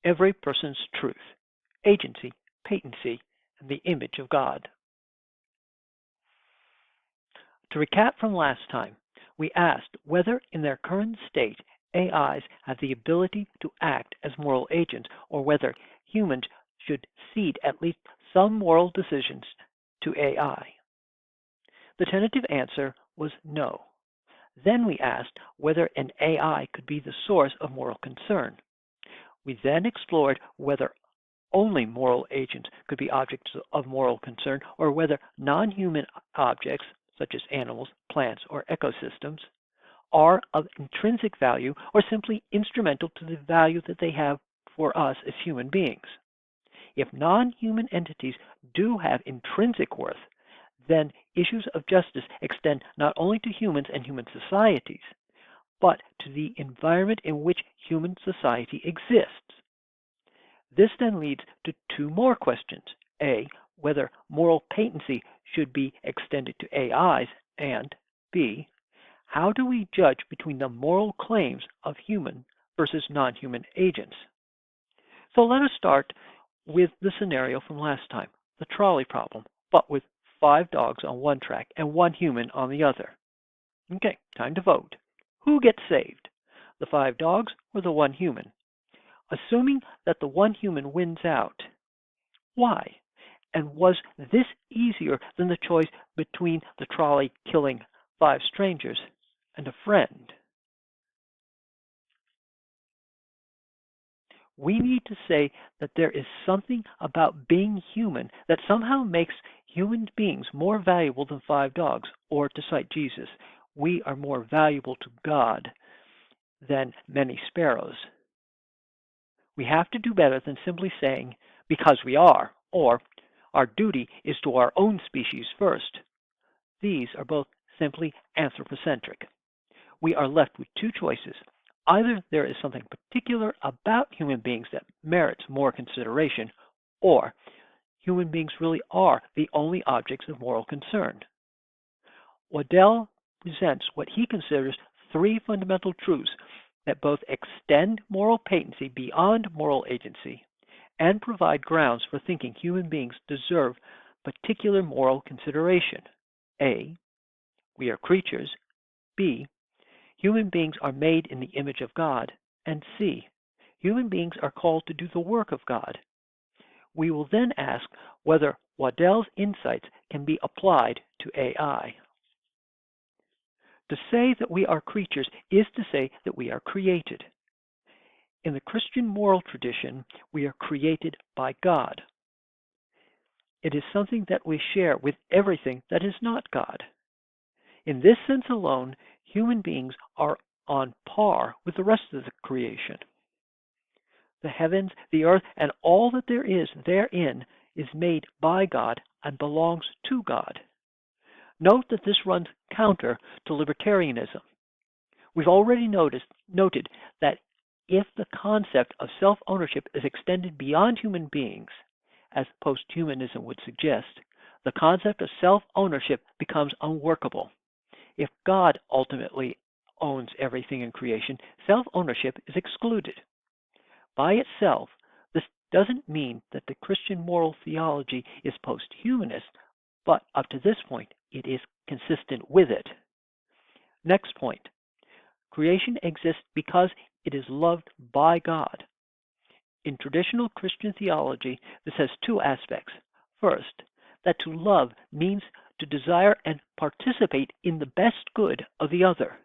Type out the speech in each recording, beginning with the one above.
every person's truth, agency, patency, and the image of God. To recap from last time, we asked whether in their current state AIs have the ability to act as moral agents, or whether humans should cede at least some moral decisions to AI. The tentative answer was no. Then we asked whether an AI could be the source of moral concern. We then explored whether only moral agents could be objects of moral concern, or whether non-human objects, such as animals, plants, or ecosystems, are of intrinsic value or simply instrumental to the value that they have for us as human beings. If non-human entities do have intrinsic worth, then issues of justice extend not only to humans and human societies, but to the environment in which human society exists. This then leads to two more questions. A, whether moral patency should be extended to AIs, and B, how do we judge between the moral claims of human versus non-human agents? So let us start with the scenario from last time, the trolley problem, but with 5 dogs on one track and 1 human on the other. Okay, time to vote. Who gets saved? The 5 dogs or the 1 human? Assuming that the 1 human wins out, why? And was this easier than the choice between the trolley killing 5 strangers and a friend? We need to say that there is something about being human that somehow makes human beings more valuable than 5 dogs, or to cite Jesus, we are more valuable to God than many sparrows. We have to do better than simply saying, because we are, or our duty is to our own species first. These are both simply anthropocentric. We are left with 2 choices. Either there is something particular about human beings that merits more consideration, or human beings really are the only objects of moral concern. Wadell presents what he considers 3 fundamental truths that both extend moral patency beyond moral agency and provide grounds for thinking human beings deserve particular moral consideration. A, we are creatures. B, human beings are made in the image of God. And C, human beings are called to do the work of God. We will then ask whether Wadell's insights can be applied to AI. To say that we are creatures is to say that we are created. In the Christian moral tradition, we are created by God. It is something that we share with everything that is not God. In this sense alone, human beings are on par with the rest of the creation. The heavens, the earth, and all that there is therein is made by God and belongs to God. Note that this runs counter to libertarianism. We've already noted that if the concept of self-ownership is extended beyond human beings, as posthumanism would suggest, the concept of self-ownership becomes unworkable. If God ultimately owns everything in creation, self-ownership is excluded. By itself, this doesn't mean that the Christian moral theology is posthumanist, but up to this point, it is consistent with it. Next point. Creation exists because it is loved by God. In traditional Christian theology, this has 2 aspects. First, that to love means to desire and participate in the best good of the other.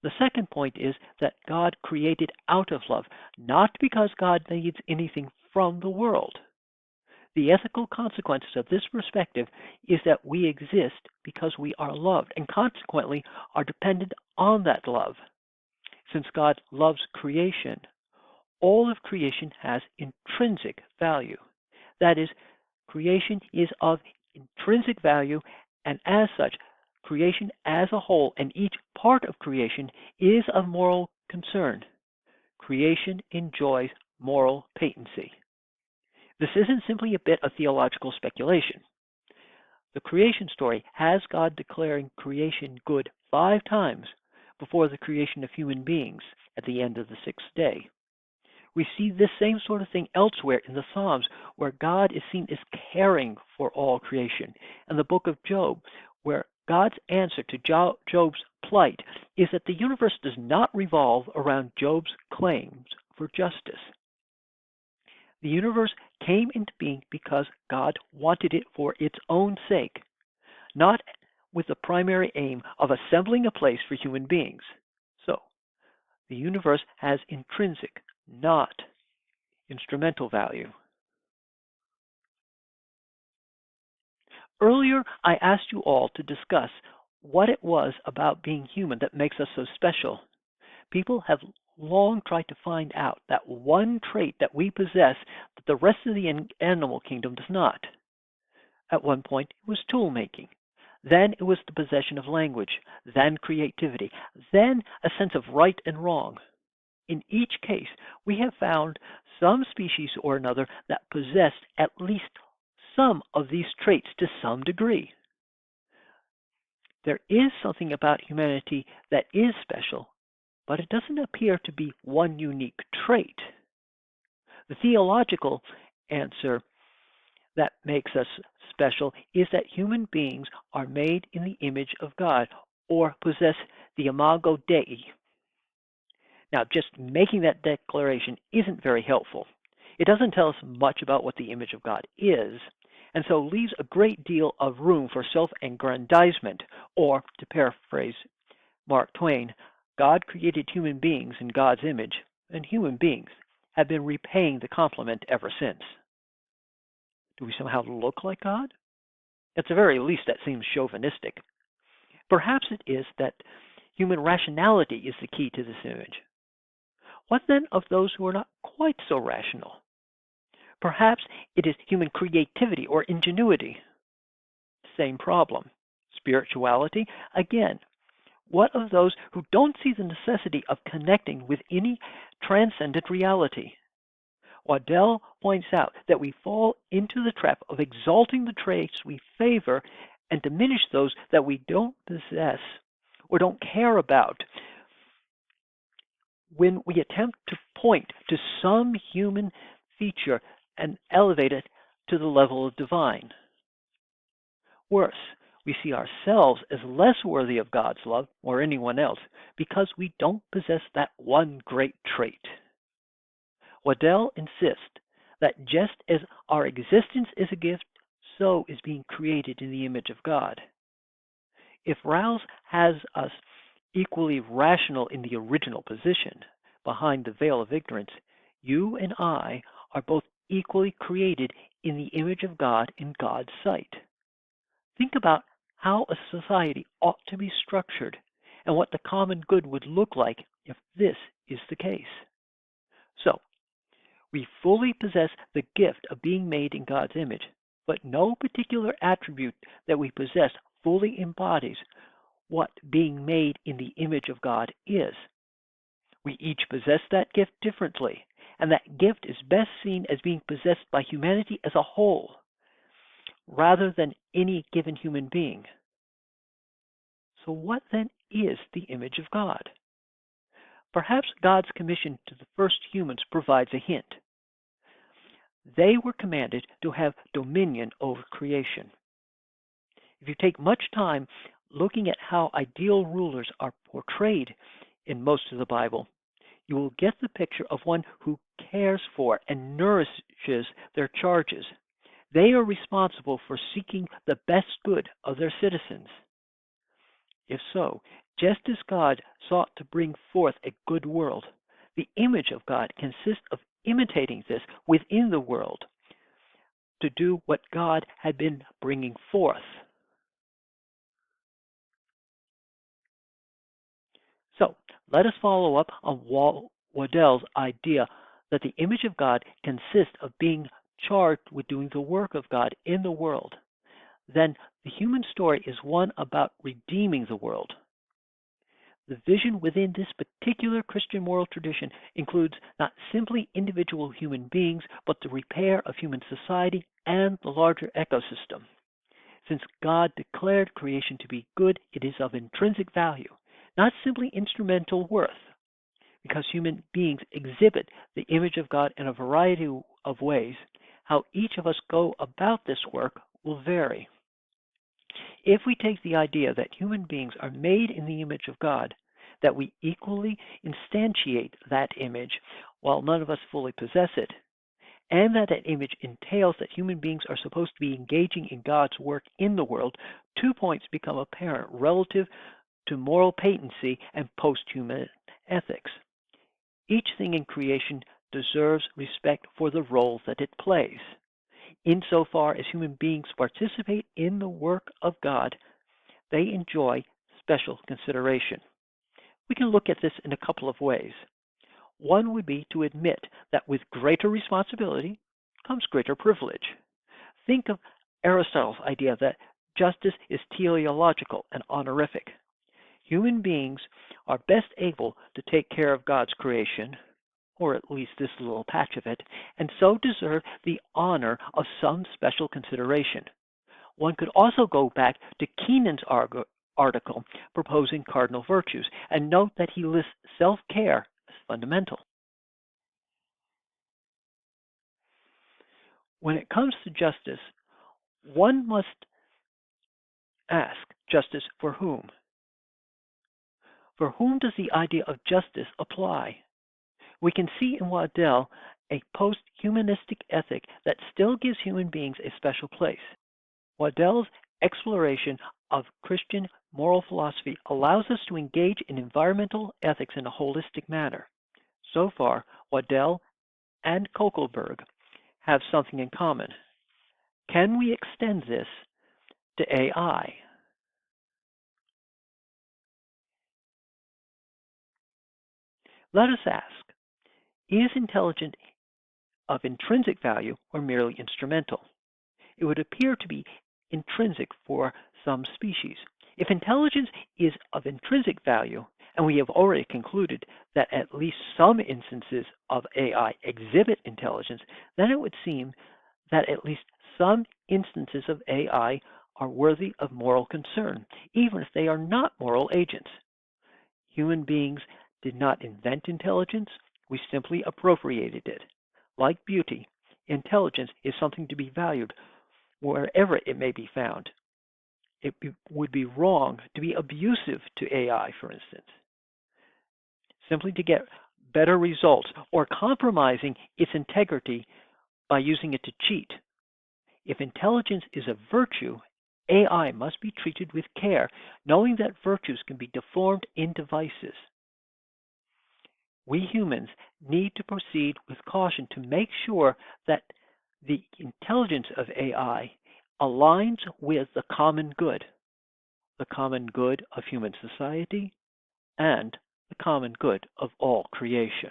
The second point is that God created out of love, not because God needs anything from the world. The ethical consequences of this perspective is that we exist because we are loved and consequently are dependent on that love. Since God loves creation, all of creation has intrinsic value. That is, creation is of intrinsic value, and as such, creation as a whole and each part of creation is of moral concern. Creation enjoys moral patency. This isn't simply a bit of theological speculation. The creation story has God declaring creation good 5 times before the creation of human beings at the end of the 6th day. We see this same sort of thing elsewhere in the Psalms, where God is seen as caring for all creation. And the book of Job, where God's answer to Job's plight is that the universe does not revolve around Job's claims for justice. The universe came into being because God wanted it for its own sake, not with the primary aim of assembling a place for human beings. So, the universe has intrinsic, not instrumental value. Earlier, I asked you all to discuss what it was about being human that makes us so special. People have long tried to find out that one trait that we possess that the rest of the animal kingdom does not. At one point, it was tool making. Then it was the possession of language, then creativity, then a sense of right and wrong. In each case, we have found some species or another that possessed at least some of these traits to some degree. There is something about humanity that is special, but it doesn't appear to be one unique trait. The theological answer that makes us special is that human beings are made in the image of God, or possess the imago Dei. Now, just making that declaration isn't very helpful. It doesn't tell us much about what the image of God is, and so leaves a great deal of room for self-aggrandizement, or, to paraphrase Mark Twain, God created human beings in God's image, and human beings have been repaying the compliment ever since. Do we somehow look like God? At the very least, that seems chauvinistic. Perhaps it is that human rationality is the key to this image. What then of those who are not quite so rational? Perhaps it is human creativity or ingenuity. Same problem. Spirituality? Again, what of those who don't see the necessity of connecting with any transcendent reality? Wadell points out that we fall into the trap of exalting the traits we favor and diminish those that we don't possess or don't care about when we attempt to point to some human feature and elevate it to the level of divine. Worse, we see ourselves as less worthy of God's love or anyone else because we don't possess that one great trait. Wadell insists that just as our existence is a gift, so is being created in the image of God. If Rouse has us equally rational in the original position, behind the veil of ignorance, you and I are both equally created in the image of God in God's sight. Think about how a society ought to be structured and what the common good would look like if this is the case. So, we fully possess the gift of being made in God's image, but no particular attribute that we possess fully embodies what being made in the image of God is. We each possess that gift differently, and that gift is best seen as being possessed by humanity as a whole, rather than any given human being. So what then is the image of God? Perhaps God's commission to the first humans provides a hint. They were commanded to have dominion over creation. If you take much time looking at how ideal rulers are portrayed in most of the Bible, you will get the picture of one who cares for and nourishes their charges. They are responsible for seeking the best good of their citizens. If so, just as God sought to bring forth a good world, the image of God consists of imitating this within the world to do what God had been bringing forth. So, let us follow up on Wadell's idea that the image of God consists of being charged with doing the work of God in the world. Then the human story is one about redeeming the world. The vision within this particular Christian moral tradition includes not simply individual human beings, but the repair of human society and the larger ecosystem. Since God declared creation to be good, it is of intrinsic value, not simply instrumental worth. because human beings exhibit the image of God in a variety of ways. How each of us go about this work will vary. If we take the idea that human beings are made in the image of God, that we equally instantiate that image while none of us fully possess it, and that image entails that human beings are supposed to be engaging in God's work in the world, 2 points become apparent relative to moral patency and post-human ethics. Each thing in creation deserves respect for the role that it plays. Insofar as human beings participate in the work of God, they enjoy special consideration. We can look at this in a couple of ways. One would be to admit that with greater responsibility comes greater privilege. Think of Aristotle's idea that justice is teleological and honorific. Human beings are best able to take care of God's creation, or at least this little patch of it, and so deserve the honor of some special consideration. One could also go back to Keenan's article proposing cardinal virtues and note that he lists self-care as fundamental. When it comes to justice, one must ask, justice for whom? For whom does the idea of justice apply? We can see in Wadell a post-humanistic ethic that still gives human beings a special place. Wadell's exploration of Christian moral philosophy allows us to engage in environmental ethics in a holistic manner. So far, Wadell and Kokelberg have something in common. Can we extend this to AI? Let us ask, is intelligence of intrinsic value or merely instrumental? It would appear to be intrinsic for some species. If intelligence is of intrinsic value, and we have already concluded that at least some instances of AI exhibit intelligence, then it would seem that at least some instances of AI are worthy of moral concern, even if they are not moral agents. Human beings did not invent intelligence, we simply appropriated it. Like beauty, intelligence is something to be valued wherever it may be found. It would be wrong to be abusive to AI, for instance, simply to get better results or compromising its integrity by using it to cheat. If intelligence is a virtue, AI must be treated with care, knowing that virtues can be deformed into vices. We humans need to proceed with caution to make sure that the intelligence of AI aligns with the common good of human society, and the common good of all creation.